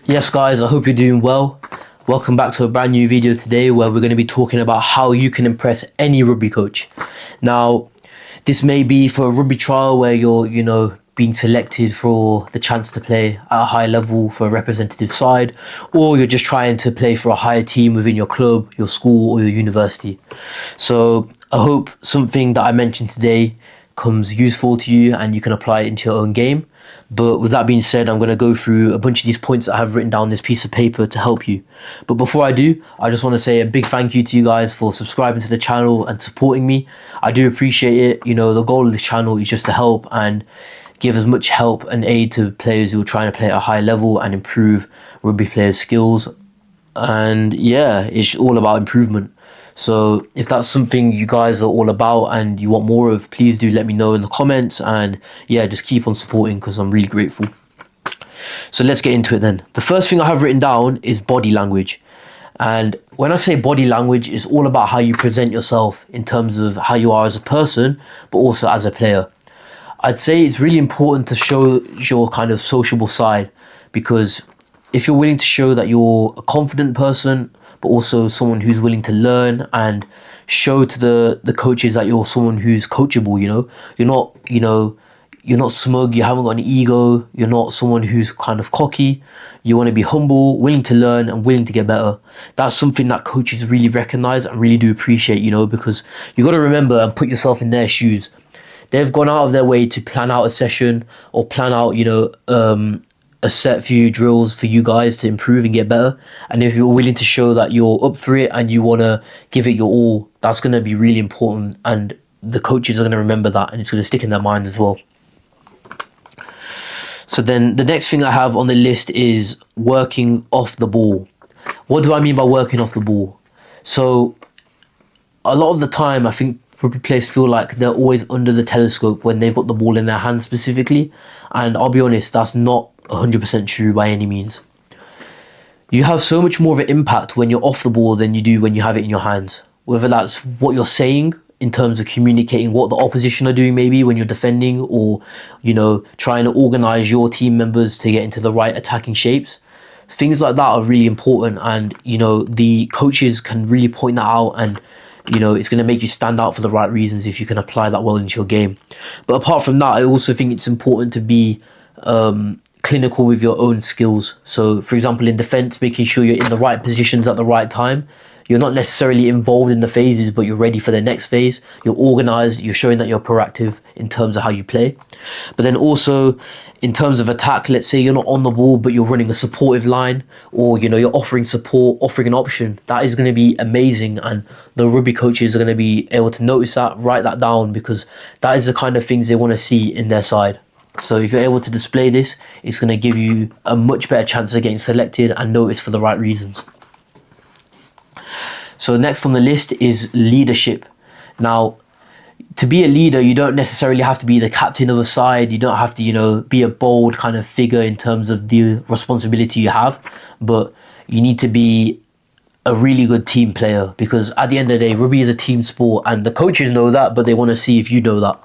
Yes guys, I hope you're doing well. Welcome back to a brand new video today where we're going to be talking about how you can impress any rugby coach. Now, this may be for a rugby trial where you're, being selected for the chance to play at a high level for a representative side, or you're just trying to play for a higher team within your club, your school, or your university. So I hope something that I mentioned today comes useful to you and you can apply it into your own game. But with that being said, I'm going to go through a bunch of these points that I have written down on this piece of paper to help you. But before I do, I just want to say a big thank you to you guys for subscribing to the channel and supporting me. I do appreciate it. The goal of this channel is just to help and give as much help and aid to players who are trying to play at a high level and improve rugby players' skills. And yeah, it's all about improvement. So if that's something you guys are all about and you want more of, please do let me know in the comments, and yeah, just keep on supporting because I'm really grateful. So let's get into it then. The first thing I have written down is body language. And when I say body language, it's all about how you present yourself in terms of how you are as a person, but also as a player. I'd say it's really important to show your kind of sociable side, because if you're willing to show that you're a confident person, but also someone who's willing to learn and show to the coaches that you're someone who's coachable, you're not smug, you haven't got an ego, you're not someone who's kind of cocky, you want to be humble, willing to learn and willing to get better. That's something that coaches really recognize and really do appreciate, because you got to remember and put yourself in their shoes. They've gone out of their way to plan out a session or plan out, a set few drills for you guys to improve and get better. And if you're willing to show that you're up for it and you want to give it your all, that's going to be really important, and the coaches are going to remember that and it's going to stick in their mind as well. So then the next thing I have on the list is working off the ball. What do I mean by working off the ball? So a lot of the time I think rugby players feel like they're always under the telescope when they've got the ball in their hands specifically, and I'll be honest, that's not 100% true by any means. You have so much more of an impact when you're off the ball than you do when you have it in your hands, whether that's what you're saying in terms of communicating what the opposition are doing maybe when you're defending, or trying to organize your team members to get into the right attacking shapes. Things like that are really important, and the coaches can really point that out, and it's going to make you stand out for the right reasons if you can apply that well into your game. But apart from that, I also think it's important to be clinical with your own skills. So for example, in defense, making sure you're in the right positions at the right time. You're not necessarily involved in the phases, but you're ready for the next phase. You're organized, you're showing that you're proactive in terms of how you play. But then also in terms of attack, let's say you're not on the ball, but you're running a supportive line, or you're offering support, offering an option. That is going to be amazing, and the rugby coaches are going to be able to notice that, write that down, because that is the kind of things they want to see in their side. So if you're able to display this, it's going to give you a much better chance of getting selected and noticed for the right reasons. So next on the list is leadership. Now, to be a leader, you don't necessarily have to be the captain of a side. You don't have to, be a bold kind of figure in terms of the responsibility you have, but you need to be a really good team player, because at the end of the day, rugby is a team sport, and the coaches know that, but they want to see if you know that.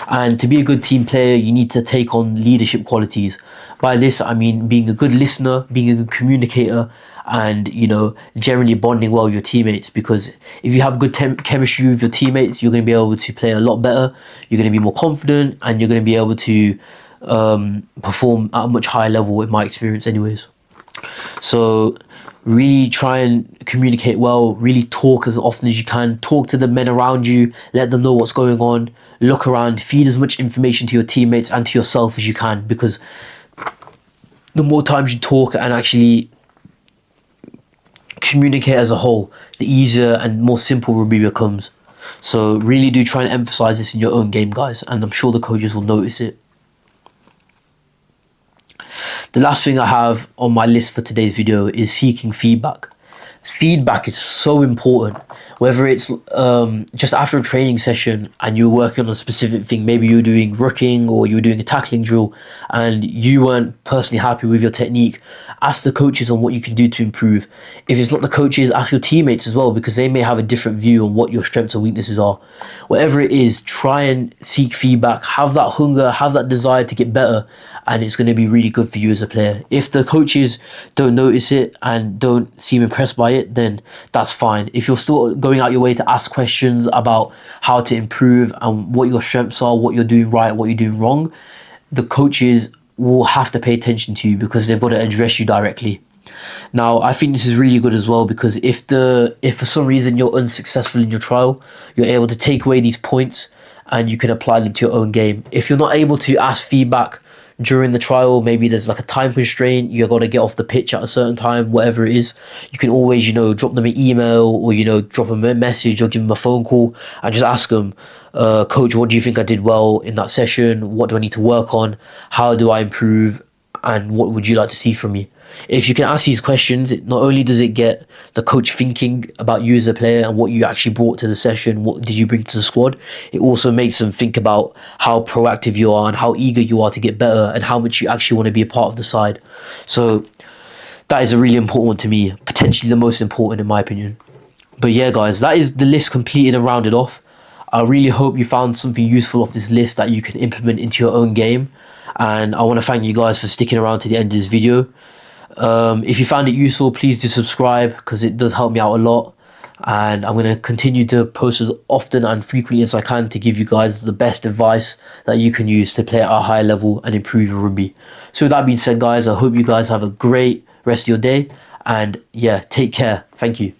And to be a good team player, you need to take on leadership qualities. By this, I mean being a good listener, being a good communicator, and generally bonding well with your teammates, because if you have good chemistry with your teammates, you're going to be able to play a lot better, you're going to be more confident, and you're going to be able to perform at a much higher level, in my experience anyways. So really try and communicate well, really talk as often as you can, talk to the men around you, let them know what's going on, look around, feed as much information to your teammates and to yourself as you can, because the more times you talk and actually communicate as a whole, the easier and more simple rugby becomes. So really do try and emphasize this in your own game, guys, and I'm sure the coaches will notice it. The last thing I have on my list for today's video is seeking feedback. feedback is so important. Whether it's just after a training session and you're working on a specific thing, maybe you're doing rooking or you're doing a tackling drill and you weren't personally happy with your technique, ask the coaches on what you can do to improve. If it's not the coaches, ask your teammates as well, because they may have a different view on what your strengths and weaknesses are. Whatever it is, try and seek feedback, have that hunger, have that desire to get better, and it's going to be really good for you as a player. If the coaches don't notice it and don't seem impressed by it, then that's fine. If you're still going out your way to ask questions about how to improve and what your strengths are, what you're doing right, what you're doing wrong, the coaches will have to pay attention to you because they've got to address you directly. Now, I think this is really good as well, because if for some reason you're unsuccessful in your trial, you're able to take away these points and you can apply them to your own game. If you're not able to ask feedback during the trial, maybe there's like a time constraint, you got to get off the pitch at a certain time, whatever it is, you can always, drop them an email or, drop them a message or give them a phone call and just ask them, coach, what do you think I did well in that session? What do I need to work on? How do I improve? And what would you like to see from me? If you can ask these questions, not only does it get the coach thinking about you as a player and what you actually brought to the session, what did you bring to the squad, it also makes them think about how proactive you are and how eager you are to get better and how much you actually want to be a part of the side. So that is a really important one to me, potentially the most important in my opinion. But yeah, guys, that is the list completed and rounded off. I really hope you found something useful off this list that you can implement into your own game. And I want to thank you guys for sticking around to the end of this video. If you found it useful, please do subscribe because it does help me out a lot. And I'm going to continue to post as often and frequently as I can to give you guys the best advice that you can use to play at a high level and improve your rugby. So with that being said, guys, I hope you guys have a great rest of your day. And yeah, take care. Thank you.